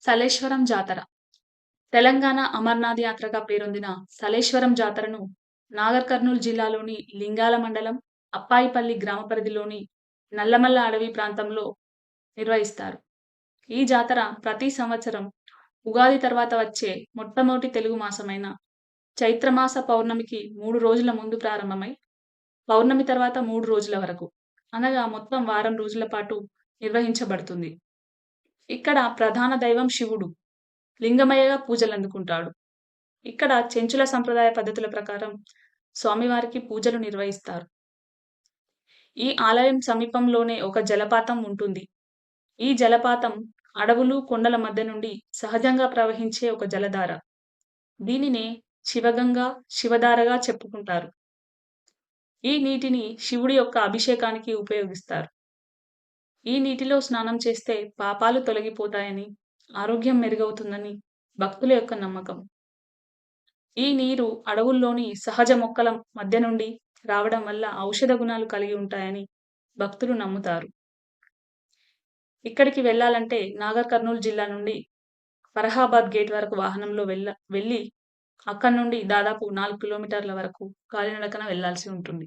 సలేశ్వరం జాతర తెలంగాణ అమర్నాథ్ యాత్రగా పేరొందిన సలేశ్వరం జాతరను నాగర్ కర్నూల్ జిల్లాలోని లింగాల మండలం అప్పాయిపల్లి గ్రామ పరిధిలోని నల్లమల్ల అడవి ప్రాంతంలో నిర్వహిస్తారు. ఈ జాతర ప్రతి సంవత్సరం ఉగాది తర్వాత వచ్చే మొట్టమొదటి తెలుగు మాసమైన చైత్రమాస పౌర్ణమికి 3 రోజుల ముందు ప్రారంభమై పౌర్ణమి తర్వాత 3 రోజుల వరకు అనగా మొత్తం వారం రోజుల పాటు నిర్వహించబడుతుంది. ఇక్కడ ప్రధాన దైవం శివుడు లింగమయ్యగా పూజలందుకుంటాడు. ఇక్కడ చెంచుల సంప్రదాయ పద్ధతుల ప్రకారం స్వామివారికి పూజలు నిర్వహిస్తారు. ఈ ఆలయం సమీపంలోనే ఒక జలపాతం ఉంటుంది. ఈ జలపాతం అడవులు, కొండల మధ్య నుండి సహజంగా ప్రవహించే ఒక జలధార. దీనినే శివగంగ, శివధారగా చెప్పుకుంటారు. ఈ నీటిని శివుడి యొక్క అభిషేకానికి ఉపయోగిస్తారు. ఈ నీటిలో స్నానం చేస్తే పాపాలు తొలగిపోతాయని, ఆరోగ్యం మెరుగవుతుందని భక్తుల యొక్క నమ్మకం. ఈ నీరు అడవుల్లోని సహజ మొక్కల మధ్య నుండి రావడం వల్ల ఔషధ గుణాలు కలిగి ఉంటాయని భక్తులు నమ్ముతారు. ఇక్కడికి వెళ్ళాలంటే నాగర్ కర్నూల్ జిల్లా నుండి ఫరహాబాద్ గేట్ వరకు వాహనంలో వెళ్ళి అక్కడి నుండి దాదాపు 4 కిలోమీటర్ల వరకు కాలినడకన వెళ్ళాల్సి ఉంటుంది.